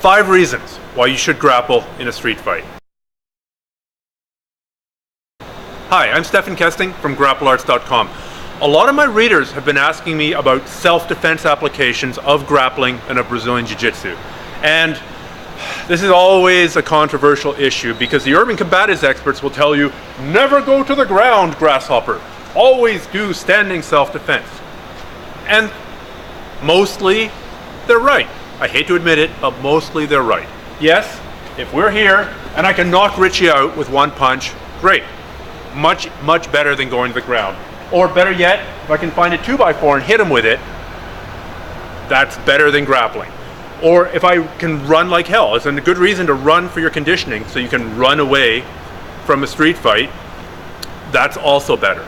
5 reasons why you should grapple in a street fight. Hi, I'm Stefan Kesting from GrappleArts.com. A lot of my readers have been asking me about self-defense applications of grappling and of Brazilian Jiu-Jitsu. And this is always a controversial issue because the urban combatives experts will tell you, never go to the ground, grasshopper. Always do standing self-defense. And mostly, they're right. I hate to admit it, but mostly they're right. Yes, if we're here and I can knock Richie out with one punch, great. Much, much better than going to the ground. Or better yet, if I can find a 2x4 and hit him with it, that's better than grappling. Or if I can run like hell, it's a good reason to run for your conditioning so you can run away from a street fight, that's also better.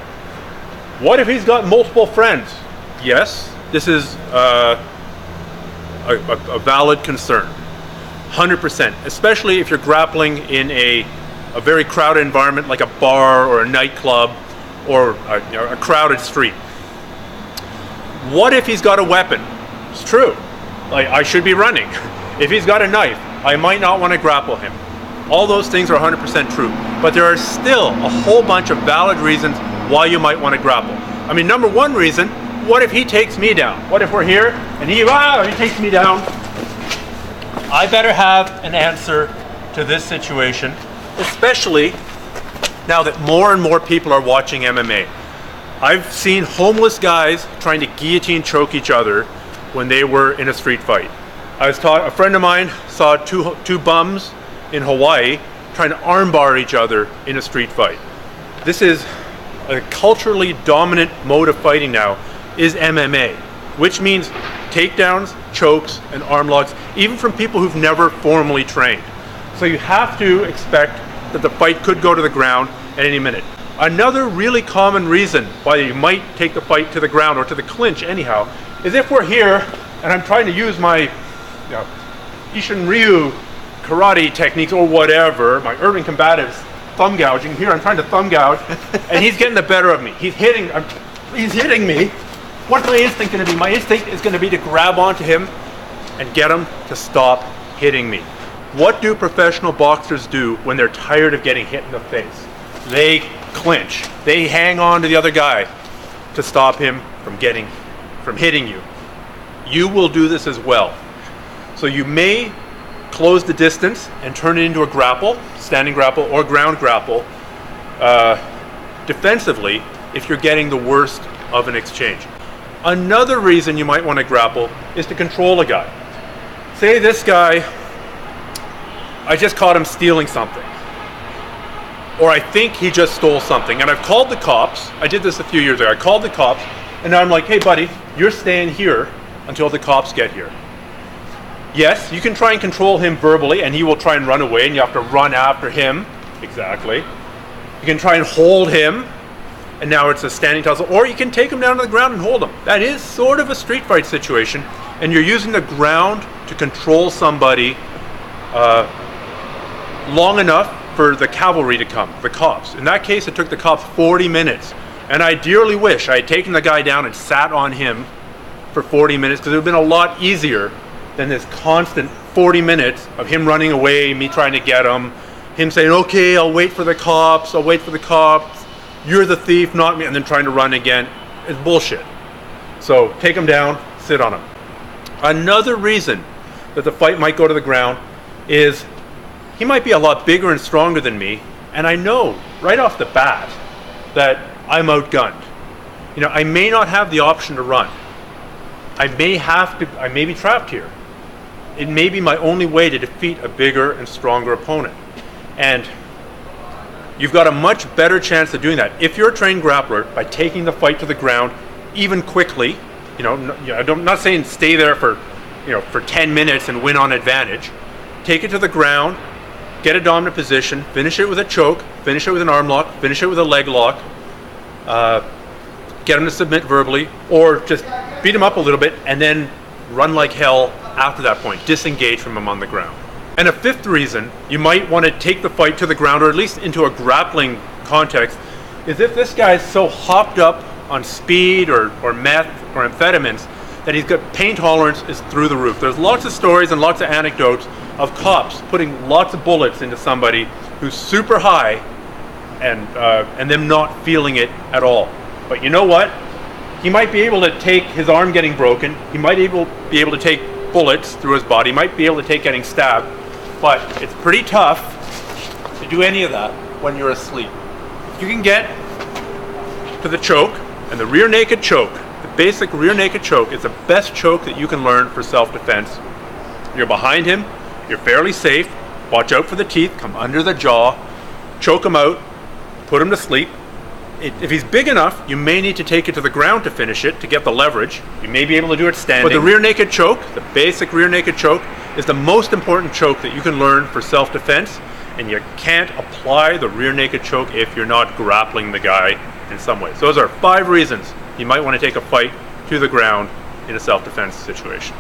What if he's got multiple friends? Yes, this is a valid concern, 100%, especially if you're grappling in a very crowded environment like a bar or a nightclub or a crowded street. What if he's got a weapon? It's true, like I should be running. If he's got a knife, I might not want to grapple him. All those things are 100% true, but there are still a whole bunch of valid reasons why you might want to grapple. I mean, number one reason, what if he takes me down? What if we're here and he takes me down? I better have an answer to this situation, especially now that more and more people are watching MMA. I've seen homeless guys trying to guillotine choke each other when they were in a street fight. A friend of mine saw two bums in Hawaii trying to armbar each other in a street fight. This is a culturally dominant mode of fighting now, is MMA, which means takedowns, chokes, and arm locks, even from people who've never formally trained. So you have to expect that the fight could go to the ground at any minute. Another really common reason why you might take the fight to the ground or to the clinch anyhow is if we're here and I'm trying to use my Ishin Ryu karate techniques or whatever, my urban combatives thumb gouging. Here I'm trying to thumb gouge and he's getting the better of me. He's hitting me. What's my instinct going to be? My instinct is going to be to grab onto him and get him to stop hitting me. What do professional boxers do when they're tired of getting hit in the face? They clinch. They hang on to the other guy to stop him from hitting you. You will do this as well. So you may close the distance and turn it into a grapple, standing grapple or ground grapple, defensively if you're getting the worst of an exchange. Another reason you might want to grapple is to control a guy. Say this guy, I just caught him stealing something. Or I think he just stole something. And I've called the cops. I did this a few years ago. I called the cops and I'm like, hey buddy, you're staying here until the cops get here. Yes, you can try and control him verbally and he will try and run away and you have to run after him. Exactly. You can try and hold him and now it's a standing tussle, or you can take him down to the ground and hold him. That is sort of a street fight situation, and you're using the ground to control somebody long enough for the cavalry to come, the cops. In that case, it took the cops 40 minutes, and I dearly wish I had taken the guy down and sat on him for 40 minutes, because it would have been a lot easier than this constant 40 minutes of him running away, me trying to get him saying, okay, I'll wait for the cops, you're the thief, not me, and then trying to run again. It's bullshit. So take him down, sit on him. Another reason that the fight might go to the ground is he might be a lot bigger and stronger than me, and I know right off the bat that I'm outgunned. I may not have the option to run. I may be trapped here. It may be my only way to defeat a bigger and stronger opponent. And you've got a much better chance of doing that if you're a trained grappler by taking the fight to the ground even quickly. I'm not saying stay there for 10 minutes and win on advantage. Take it to the ground, get a dominant position, finish it with a choke, finish it with an arm lock, finish it with a leg lock, get him to submit verbally, or just beat him up a little bit and then run like hell after that point, disengage from him on the ground. And a fifth reason you might want to take the fight to the ground, or at least into a grappling context, is if this guy's so hopped up on speed or meth or amphetamines that he's got pain tolerance is through the roof. There's lots of stories and lots of anecdotes of cops putting lots of bullets into somebody who's super high and them not feeling it at all. But you know what? He might be able to take his arm getting broken. He might be able to take bullets through his body. He might be able to take getting stabbed. But it's pretty tough to do any of that when you're asleep. If you can get to the choke, and the rear naked choke, the basic rear naked choke is the best choke that you can learn for self-defense. You're behind him, you're fairly safe. Watch out for the teeth, come under the jaw, choke him out, put him to sleep. If he's big enough, you may need to take it to the ground to finish it, to get the leverage. You may be able to do it standing. But the rear naked choke, the basic rear naked choke, is the most important choke that you can learn for self-defense, and you can't apply the rear naked choke if you're not grappling the guy in some way. So those are 5 reasons you might want to take a fight to the ground in a self-defense situation.